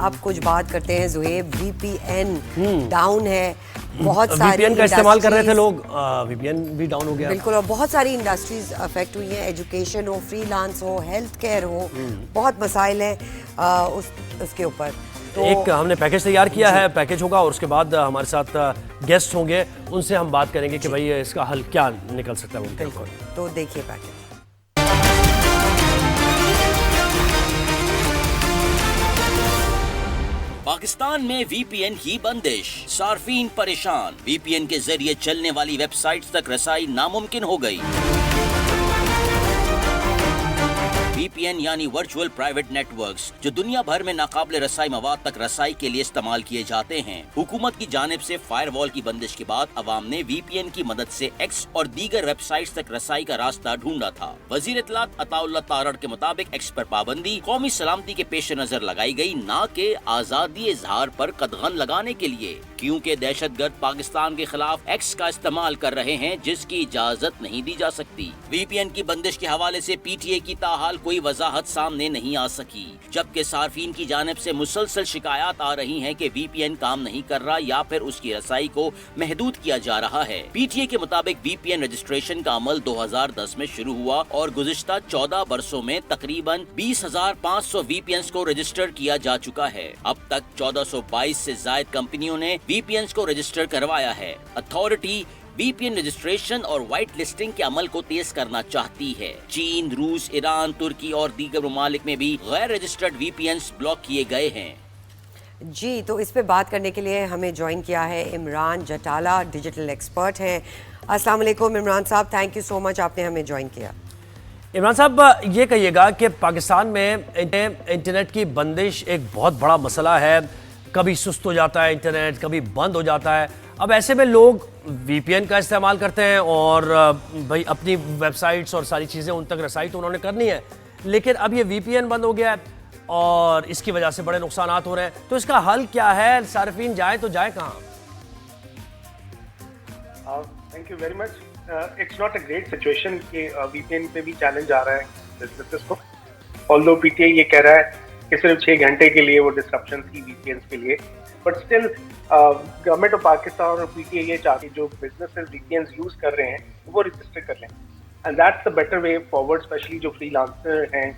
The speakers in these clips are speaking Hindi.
अब कुछ बात करते हैं ज़ुहैब, वीपीएन डाउन है, बहुत सारी वीपीएन का इस्तेमाल कर रहे थे लोग, वीपीएन भी डाउन हो गया। बिल्कुल, और बहुत सारी इंडस्ट्रीज अफेक्ट हुई हैं, एजुकेशन हो, फ्रीलांस हो, हेल्थ केयर हो, बहुत मसाइल हैं उसके ऊपर। तो एक हमने पैकेज तैयार किया है, पैकेज होगा और उसके बाद हमारे साथ गेस्ट होंगे, उनसे हम बात करेंगे कि भाई इसका हल क्या निकल सकता है। बिल्कुल, तो देखिए पैकेज। पाकिस्तान में वीपीएन की बंदिश, सार्फिन परेशान, वीपीएन के जरिए चलने वाली वेबसाइट्स तक रसाई नामुमकिन हो गई। वीपीएन यानी वर्चुअल प्राइवेट नेटवर्क्स, जो दुनिया भर में नाकाबिले रसाई मवाद तक रसाई के लिए इस्तेमाल किए जाते हैं। हुकूमत की जानिब से फायरवॉल की बंदिश के बाद अवाम ने वीपीएन की मदद से एक्स और दीगर वेबसाइट्स तक रसाई का रास्ता ढूंढा था। वजीर इत्तलात अताउल्लाह तारड़ के मुताबिक एक्स पर पाबंदी कौमी सलामती के पेश नजर लगाई गई, न के आजादी इजहार पर कदगन लगाने के लिए, क्योंकि दहशतगर्द पाकिस्तान के खिलाफ एक्स का इस्तेमाल कर रहे हैं, जिसकी इजाजत नहीं दी जा सकती। वीपीएन की बंदिश के हवाले से पीटीए की ताहाल कोई वजाहत सामने नहीं आ सकी, जबकि सार्फिन की जानिब से मुसलसल शिकायत आ रही हैं कि वीपीएन काम नहीं कर रहा या फिर उसकी रसाई को महदूद किया जा रहा है। पीटीए के मुताबिक वीपीएन रजिस्ट्रेशन का अमल 2010 में शुरू हुआ और गुज़िश्ता 14 बरसों में तकरीबन 20,500 वीपीएन को रजिस्टर किया जा चुका है। अब तक 1422 से जायद कंपनियों ने वीपीएन को रजिस्टर करवाया है। अथॉरिटी वीपीएन रजिस्ट्रेशन और व्हाइट लिस्टिंग के अमल को तेज करना चाहती है। चीन, रूस, ईरान, तुर्की और दीगर ममालिक में भी गैर रजिस्टर्ड वीपीएन्स ब्लॉक किए गए हैं। जी, तो इस पे बात करने के लिए हमें ज्वाइन किया है इमरान जटाला, डिजिटल एक्सपर्ट हैं। अस्सलाम वालेकुम इमरान साहब, थैंक यू सो मच, आपने हमें ज्वाइन किया। इमरान साहब, ये कहिएगा कि पाकिस्तान में इंटरनेट की बंदिश एक बहुत बड़ा मसला है। कभी सुस्त हो जाता है इंटरनेट, कभी बंद हो जाता है। अब ऐसे में लोग वीपीएन का इस्तेमाल करते हैं और भाई अपनी वेबसाइट्स और सारी चीज़ें उन तक रसाई तो उन्होंने करनी है, लेकिन अब ये वीपीएन बंद हो गया है और इसकी वजह से बड़े नुकसान हो रहे हैं। तो इसका हल क्या है? सार्फिन जाए तो जाए कहाँ? Thank you very much. It's not a great situation कि वीपीएन पे भी चैलेंज आ रहा है बिजनेसेस को। ऑल्दो पीटीए ये कह रहा है कि सिर्फ 6 घंटे के लिए वो डिस्ट्रप्शन थी वीपीएन के लिए, but still government of Pakistan और पीटीए ये चाहती जो बिजनेसेस वीपीएन यूज कर रहे हैं वो रजिस्टर कर लें, and that's the better way forward, specially जो फ्रीलांसर हैं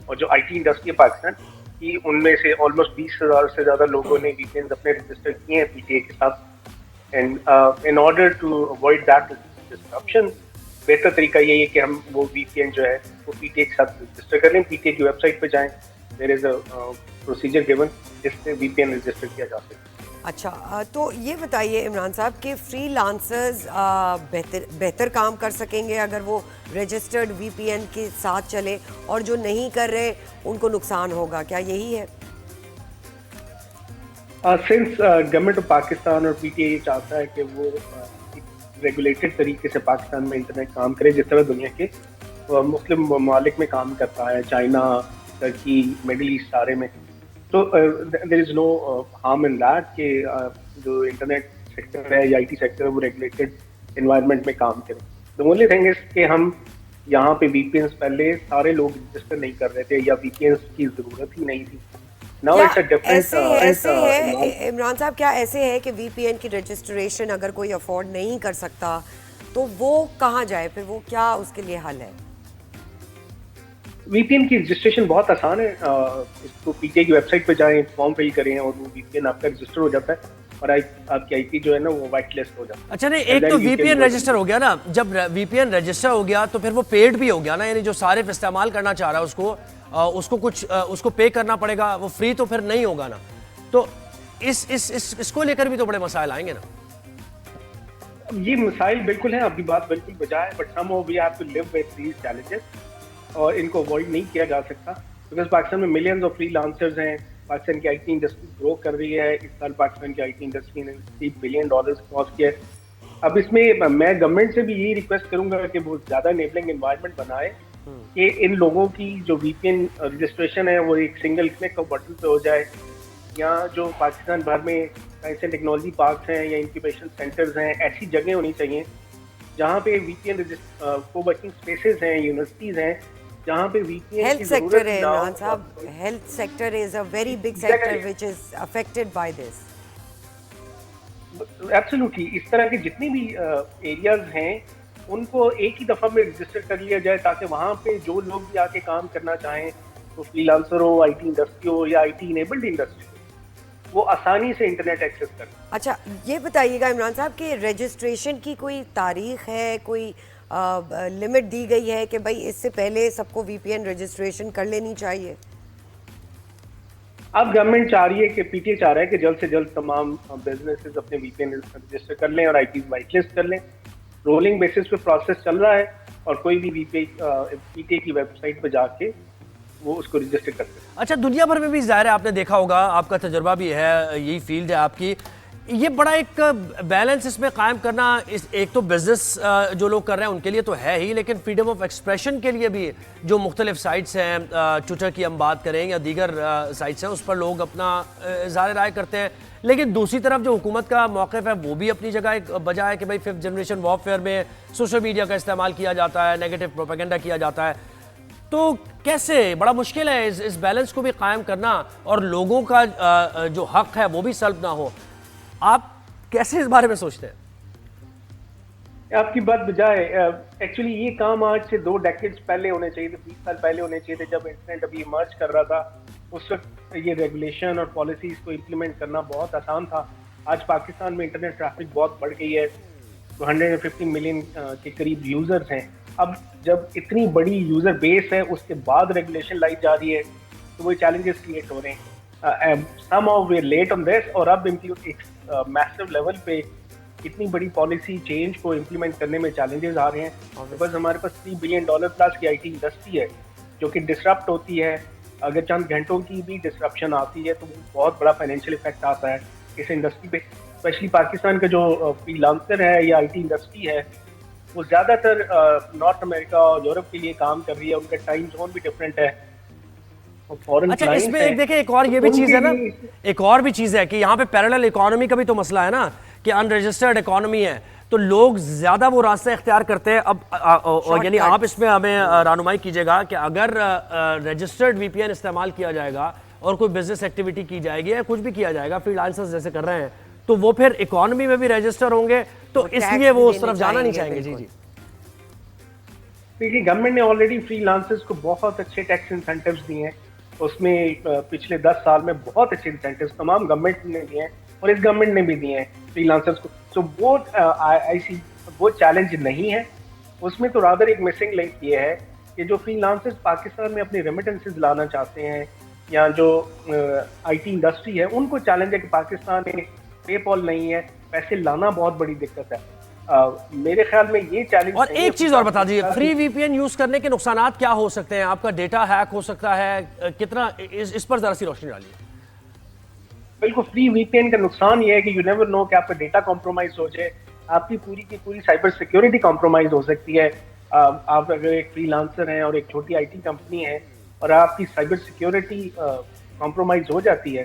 और जो आईटी इंडस्ट्री है पाकिस्तान की, उनमें से ऑलमोस्ट 20,000 से ज्यादा लोगों ने वीपीएन अपने रजिस्टर किए हैं पीटीए के साथ। And in order to avoid that disruption, बेहतर तरीका यही है कि हम वो वीपीएन जो है वो पीटीए के साथ रजिस्टर कर लें। पीटीए की वेबसाइट पे जाएं, there is a procedure given जिससे वीपीएन रजिस्टर किया जा सके। अच्छा, तो ये बताइए इमरान साहब कि फ्रीलांसर्स बेहतर काम कर सकेंगे अगर वो रजिस्टर्ड वीपीएन के साथ चले, और जो नहीं कर रहे उनको नुकसान होगा, क्या यही है? सिंस गवर्नमेंट ऑफ पाकिस्तान और पीटीए ये चाहता है कि वो रेगुलेटेड तरीके से पाकिस्तान में इंटरनेट काम करे, जिस तरह दुनिया के मुस्लिम ममालिक में काम करता है, चाइना, टर्की, मिडिल ईस्ट सारे में, तो there is no harm in that कि जो इंटरनेट सेक्टर है या आईटी सेक्टर है वो रेगुलेटेड एनवायरनमेंट में काम करे। द ओनली थिंग इज कि हम यहाँ पे वीपीएन्स पहले सारे लोग रजिस्टर नहीं कर रहे थे या वीपीएन्स की जरूरत ही नहीं थी। Now it's a different, ऐसे है इमरान साहब, क्या ऐसे है कि वीपीएन की रजिस्ट्रेशन अगर कोई अफोर्ड नहीं कर सकता तो वो कहाँ जाए, फिर वो क्या उसके लिए हल है? वीपीएन की रजिस्ट्रेशन बहुत आसान है। इसको पीटीए की वेबसाइट पे जाएं, फॉर्म फिल करें और वो वीपीएन आपका रजिस्टर हो जाता है और आपकी आईपी जो है ना वो व्हाइट लिस्ट हो जाता है। अच्छा, नहीं, एक तो वीपीएन रजिस्टर हो गया ना, जब वीपीएन रजिस्टर हो गया तो फिर वो पेड भी हो गया ना, यानी जो सारिफ इस्तेमाल करना चाह रहा है उसको कुछ उसको पे करना पड़ेगा, वो फ्री तो फिर नहीं होगा ना। तो इसको लेकर भी तो बड़े मसाइल आएंगे ना। ये मसाइल बिल्कुल है, आपकी बात बिल्कुल बजा है, but somehow we have to live with these challenges और इनको अवॉइड नहीं किया जा सकता, बिकॉज पाकिस्तान में मिलियंस ऑफ फ्रीलांसर्स हैं। पाकिस्तान की आईटी इंडस्ट्री ग्रो कर रही है। इस साल पाकिस्तान की आईटी इंडस्ट्री ने $3 बिलियन क्रॉस किया है। अब इसमें मैं गवर्नमेंट से भी यही रिक्वेस्ट करूंगा कि वो ज्यादा इनेबलिंग एनवायरनमेंट बनाए कि इन लोगों की जो वीपीएन रजिस्ट्रेशन है वो एक सिंगल क्लिक ऑफ बटन पे हो जाए, या जो पाकिस्तान भर में साइंस एंड टेक्नोलॉजी पार्क्स हैं या इंक्यूबेशन सेंटर्स हैं, ऐसी जगह होनी चाहिए जहाँ पे वीपीएन को वर्किंग स्पेसेस हैं, यूनिवर्सिटीज़ हैं, जहाँ पे वीपीएन हेल्थ की सेक्टर जरूरत है ना इमरान हो। साहब, health sector is a very big Exactly. Sector which is affected by this. Absolutely, इस तरह के जितने भी एरियाज हैं उनको एक ही दफा में रजिस्टर कर लिया जाए, ताकि वहाँ पे जो लोग भी आके काम करना चाहें, तो फ्रीलांसर हो, आईटी इंडस्ट्री हो या आईटी इनेबल्ड इंडस्ट्री हो, वो आसानी से इंटरनेट एक्सेस कर। अच्छा, ये बताइएगा इमरान साहब कि रजिस्ट्रेशन की कोई तारीख है, कोई लिमिट दी गई है कि भाई इससे पहले सबको वीपीएन रजिस्ट्रेशन कर लेनी चाहिए? अब गवर्नमेंट चाह रही है कि पीटीए चाह रहा है कि जल्द से जल्द तमाम बिजनेसेस अपने वीपीएन रजिस्टर कर लें और आईपी वाइट लिस्ट कर लें। रोलिंग बेसिस पे प्रोसेस चल रहा है और कोई भी पीटीए की वेबसाइट पे जाके वो उसको रजिस्टर कर सकते हैं। अच्छा, दुनिया भर में भी ज़ाहिर है आपने देखा होगा, आपका तजर्बा भी है, यही फील्ड है आपकी, ये बड़ा एक बैलेंस इसमें कायम करना, एक तो बिजनेस जो लोग कर रहे हैं उनके लिए तो है ही, लेकिन फ्रीडम ऑफ एक्सप्रेशन के लिए भी जो मुख्तलिफ साइट्स हैं, ट्विटर की हम बात करें या दीगर साइट्स हैं, उस पर लोग अपना इज़हार राय करते हैं। लेकिन दूसरी तरफ जो हुकूमत का मौक़िफ़ है वो भी अपनी जगह एक वजह है कि भाई 5th जनरेशन वॉरफेयर में सोशल मीडिया का इस्तेमाल किया जाता है, नेगेटिव प्रोपेगेंडा किया जाता है। तो कैसे, बड़ा मुश्किल है इस बैलेंस को भी कायम करना और लोगों का जो हक है वो भी सल्ब ना हो। आप कैसे इस बारे में सोचते हैं? आपकी बात बजाय, एक्चुअली ये काम आज से 2 डेकेड्स पहले होने चाहिए थे, 20 साल पहले होने चाहिए थे, जब इंटरनेट अभी इमर्ज कर रहा था। उस वक्त ये रेगुलेशन और पॉलिसीज को इम्प्लीमेंट करना बहुत आसान था। आज पाकिस्तान में इंटरनेट ट्रैफिक बहुत बढ़ गई है, तो 150 मिलियन के करीब यूजर्स हैं। अब जब इतनी बड़ी यूजर बेस है, उसके बाद रेगुलेशन लाई जा रही है, तो वो चैलेंजेस क्रिएट हो रहे हैं। Some of way let on this, और अब एक मैसिव लेवल पे इतनी बड़ी पॉलिसी चेंज को इम्प्लीमेंट करने में चैलेंजेस आ रहे हैं। बस हमारे पास $3 बिलियन प्लस की आईटी इंडस्ट्री है जो कि डिसरप्ट होती है। अगर चंद घंटों की भी डिसरप्शन आती है तो बहुत बड़ा फाइनेंशियल इफेक्ट आता है इस इंडस्ट्री पे। स्पेशली पाकिस्तान का जो फ्रीलांसर है या आईटी इंडस्ट्री है, वो ज़्यादातर नॉर्थ अमेरिका और यूरोप के लिए काम कर रही है, उनका टाइम जोन भी डिफरेंट है। अच्छा, इसमें एक देखिए, एक और ये भी चीज़ है ना, एक और भी चीज़ है कि यहाँ पे पैरेलल इकोनॉमी का भी तो मसला है ना, कि अनरजिस्टर्ड इकोनॉमी है, तो लोग ज़्यादा वो रास्ता इख्तियार करते हैं। अब यानी आप इसमें हमें रहनुमाई कीजिएगा कि अगर रजिस्टर्ड वीपीएन इस्तेमाल किया जाएगा और कोई बिजनेस एक्टिविटी की जाएगी या कुछ भी किया जाएगा, फ्रीलांसर्स जैसे कर रहे हैं, तो वो फिर इकोनॉमी में भी रजिस्टर होंगे, तो इसलिए वो उस तरफ जाना नहीं चाहेंगे। जी जी, देखिए, गवर्नमेंट ने ऑलरेडी फ्रीलांसर्स को बहुत अच्छे टैक्स इंसेंटिव्स दिए हैं। उसमें पिछले 10 साल में बहुत अच्छे इंसेंटिव्स तमाम गवर्नमेंट ने दिए हैं और इस गवर्नमेंट ने भी दिए हैं फ्रीलांसर्स को। तो वो चैलेंज नहीं है उसमें। तो रादर एक मिसिंग लिंक ये है कि जो फ्रीलांसर्स पाकिस्तान में अपने रेमिटेंसेस लाना चाहते हैं या जो आईटी इंडस्ट्री है, उनको चैलेंज है कि पाकिस्तान में पेपॉल नहीं है, पैसे लाना बहुत बड़ी दिक्कत है। मेरे ख्याल में ये चैलेंज। और एक चीज और बता दीजिए, फ्री वीपीएन यूज करने के नुकसानात क्या हो सकते हैं? आपका डेटा हैक हो सकता है, कितना, इस पर जरा सी रोशनी डालिए। बिल्कुल, फ्री वीपीएन का नुकसान ये है कि यू नेवर नो कि आपका डेटा कॉम्प्रोमाइज हो जाए, आपकी पूरी की पूरी साइबर सिक्योरिटी कॉम्प्रोमाइज हो सकती है। आप अगर एक फ्रीलांसर हैं और एक छोटी आईटी कंपनी है और आपकी साइबर सिक्योरिटी कॉम्प्रोमाइज हो जाती है,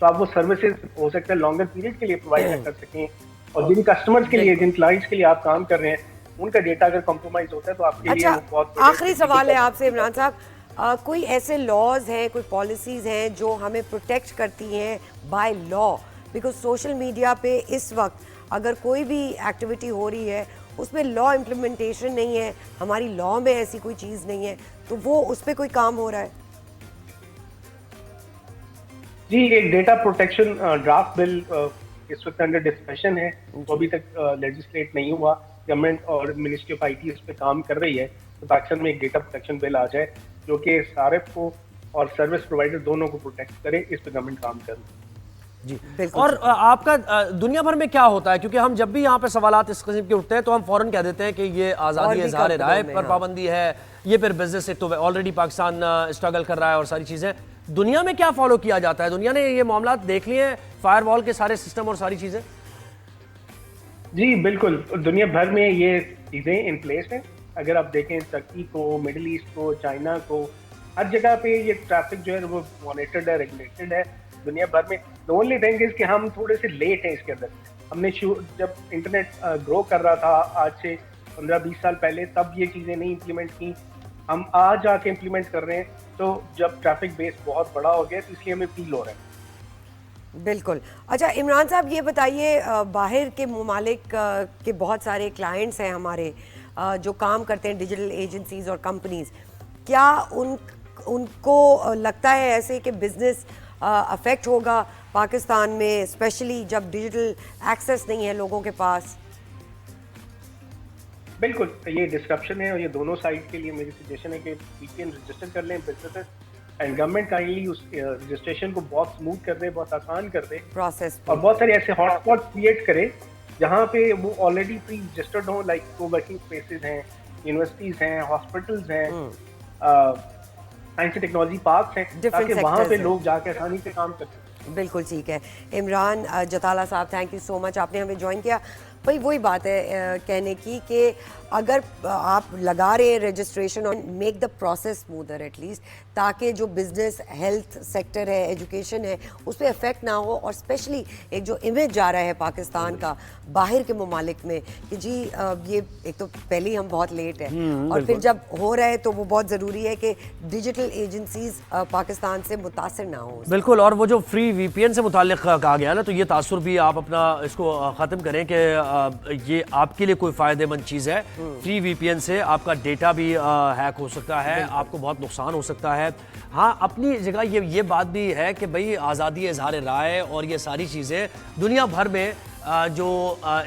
तो आप वो सर्विसेज हो सकता है लॉन्गर पीरियड के लिए प्रोवाइड कर सकें, और जिन कस्टमर्स के लिए, जिन क्लाइंट्स के लिए आप काम कर रहे हैं, उनका डेटा अगर कॉम्प्रोमाइज होता है तो आपके लिए वो बहुत। आखिरी सवाल है आपसे इमरान साहब, कोई ऐसे लॉज हैं, कोई पॉलिसीज हैं जो हमें प्रोटेक्ट करती हैं by law? Because social media पे इस वक्त अगर कोई भी एक्टिविटी हो रही है उसमें लॉ इम्प्लीमेंटेशन नहीं है, हमारी लॉ में ऐसी कोई चीज़ नहीं है, तो वो उस पर कोई काम हो रहा है? जी, एक डेटा प्रोटेक्शन ड्राफ्ट बिल इस वक्त अंडर डिस्कशन है, वो अभी तक लेजिस्लेट नहीं हुआ। गवर्नमेंट और मिनिस्ट्री ऑफ आईटी इस पे काम कर रही है, तो पाकिस्तान में एक डेटा प्रोटेक्शन बिल आ जाए जो कि सारिफ को और सर्विस प्रोवाइडर दोनों को प्रोटेक्ट करे। इस पे गवर्नमेंट काम कर रही है। जी, और आपका दुनिया भर में क्या होता है? क्योंकि हम जब भी यहाँ पे सवालात इस किस्म के उठते हैं तो हम फौरन कह देते हैं कि ये आज़ादी इज़हार राय पर पाबंदी है, ये फिर बिजनेस से तो ऑलरेडी पाकिस्तान स्ट्रगल कर रहा है और सारी चीज़ें। दुनिया में क्या फॉलो किया जाता है? दुनिया ने ये मामला देख लिए हैं, फायरवॉल के सारे सिस्टम और सारी चीज़ें? जी बिल्कुल, दुनिया भर में ये चीज़ें इन प्लेस हैं। अगर आप देखें टर्की को, मिडिल ईस्ट को, चाइना को, हर जगह पे ये ट्रैफिक जो है वो मॉनिटर्ड है, रेगुलेटेड है दुनिया भर में। द ओनली थिंग इज कि हम थोड़े से लेट हैं इसके अंदर। हमने जब इंटरनेट ग्रो कर रहा था आज से 15-20 साल पहले, तब ये चीज़ें नहीं इम्प्लीमेंट की। हम आज आके इम्प्लीमेंट कर रहे हैं, तो जब ट्रैफिक बेस बहुत बड़ा हो गया तो इसलिए हमें फील हो रहा है। बिल्कुल। अच्छा इमरान साहब ये बताइए, बाहर के ममालिक के बहुत सारे क्लाइंट्स हैं हमारे जो काम करते हैं डिजिटल एजेंसीज और कंपनीज, क्या उनको लगता है ऐसे कि बिजनेस अफेक्ट होगा पाकिस्तान में, स्पेशली जब डिजिटल एक्सेस नहीं है लोगों के पास? बिल्कुल, ये डिस्क्रप्शन है और ये दोनों साइड के लिए मेरी सजेशन है कि वीपीएन रजिस्टर कर लें बिजनेसेस, एंड गवर्नमेंट काइंडली उस रजिस्ट्रेशन को बहुत स्मूथ कर दे, बहुत आसान कर दे, प्रोसेस और बहुत सारे ऐसे हॉटस्पॉट क्रिएट करे जहाँ पे वो ऑलरेडी प्री रजिस्टर्ड हो, लाइक को वर्किंग स्पेसेस हैं, यूनिवर्सिटीज हैं, हॉस्पिटल्स हैं, साइंस एंड टेक्नोलॉजी पार्क्स हैं, Different ताकि वहाँ पे sectors हैं। लोग जाके आसानी से काम कर सकें। बिल्कुल ठीक है। इमरान जताला साहब, थैंक यू सो मच, आपने हमें ज्वाइन किया। भाई वही बात है कहने की कि अगर आप लगा रहे हैं रजिस्ट्रेशन और make the process smoother at least, ताकि जो बिजनेस, हेल्थ सेक्टर है, एजुकेशन है, उस पर इफेक्ट ना हो, और स्पेशली एक जो इमेज जा रहा है पाकिस्तान का बाहर के ममालिक में कि जी ये एक तो पहले ही हम बहुत लेट है, और फिर जब हो रहा है तो वो बहुत ज़रूरी है कि डिजिटल एजेंसीज पाकिस्तान से मुतासर ना हो। बिल्कुल, और वो जो फ्री वीपीएन से मुताल्लिक कहा गया ना, तो ये तासुर भी आप अपना इसको ख़त्म करें कि ये आपके लिए कोई फ़ायदेमंद चीज़ है। फ्री वीपीएन से आपका डेटा भी हैक हो सकता है, आपको बहुत नुकसान हो सकता है। हाँ, अपनी जगह ये बात भी है कि भाई आज़ादी इज़हार राय और ये सारी चीज़ें दुनिया भर में जो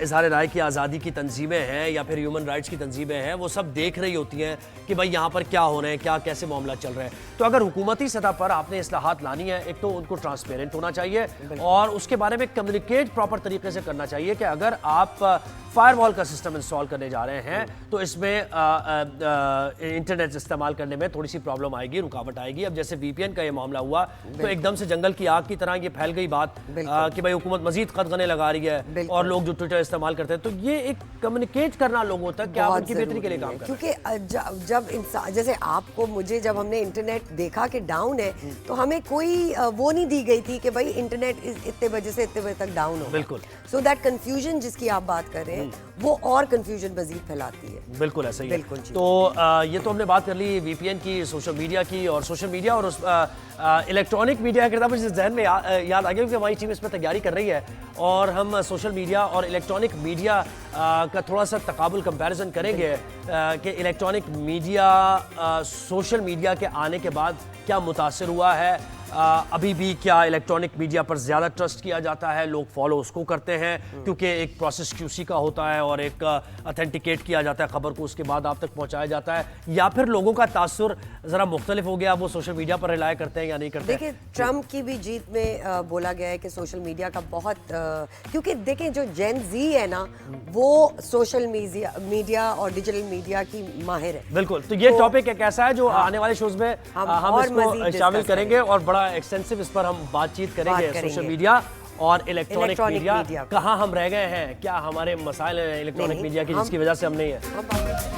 इज़हार राय की आज़ादी की तंजीमें हैं या फिर ह्यूमन राइट्स की तंजीमें हैं, वो सब देख रही होती हैं कि भाई यहाँ पर क्या हो रहे हैं, क्या कैसे मामला चल रहा है। तो अगर हुकूमती सतह पर आपने इस्लाहात लानी है, एक तो उनको ट्रांसपेरेंट होना चाहिए और उसके बारे में कम्युनिकेट प्रॉपर तरीके से करना चाहिए कि अगर आप फायरवॉल का सिस्टम इंस्टॉल करने जा रहे हैं तो इसमें इंटरनेट इस्तेमाल करने में थोड़ी सी प्रॉब्लम आएगी, रुकावट आएगी। अब जैसे वीपीएन का ये मामला हुआ तो एकदम से जंगल की आग की तरह ये फैल गई बात कि भाई हुकूमत मजीद कदगने लगा रही है और लोग जो ट्विटर इस्तेमाल करते हैं, तो ये एक कम्युनिकेट करना लोगों तक क्या उनकी बेहतरी के लिए काम कर, क्योंकि जब इंसान जैसे आपको मुझे जब हमने इंटरनेट देखा कि डाउन है तो हमें कोई वो नहीं दी गई थी कि भाई इंटरनेट इतने बजे से इतने बजे तक डाउन हो। बिल्कुल। सो दैट कंफ्यूजन जिसकी आप बात कर रहे हैं वो और कंफ्यूजन मजीद फैलाती है। बिल्कुल ऐसा ही है। बिल्कुल जी। तो ये तो हमने बात कर ली वीपीएन की, सोशल मीडिया की, और सोशल मीडिया और उस इलेक्ट्रॉनिक मीडिया करता मुझे जहन में याद आ गया क्योंकि हमारी टीम इसमें तैयारी कर रही है और हम सोशल मीडिया और इलेक्ट्रॉनिक मीडिया का थोड़ा सा तकाबुल कंपैरिजन करेंगे कि इलेक्ट्रॉनिक मीडिया सोशल मीडिया के आने के बाद क्या मुतासिर हुआ है, अभी भी क्या इलेक्ट्रॉनिक मीडिया पर ज़्यादा ट्रस्ट किया जाता है, लोग फॉलो उसको करते हैं क्योंकि एक प्रोसेस क्यूसी का होता है और एक अथेंटिकेट किया जाता है खबर को, उसके बाद आप तक पहुंचाया जाता है, या फिर लोगों का तासुर ज़रा मुख्तलिफ हो गया, वो सोशल मीडिया पर रिलाय करते हैं या नहीं करते? देखिए ट्रम्प की भी जीत में बोला गया है कि सोशल मीडिया का बहुत क्योंकि देखें जो जेन जी है ना वो सोशल मीडिया और डिजिटल मीडिया की माहिर है। बिल्कुल। तो ये टॉपिक एक ऐसा है जो आने वाले शोज में हम इसको शामिल करेंगे और बड़ा एक्सटेंसिव इस पर हम बातचीत करेंगे। सोशल मीडिया और इलेक्ट्रॉनिक मीडिया कहाँ हम रह गए हैं, क्या हमारे मसाइल हैं इलेक्ट्रॉनिक मीडिया की जिसकी वजह से हम नहीं है।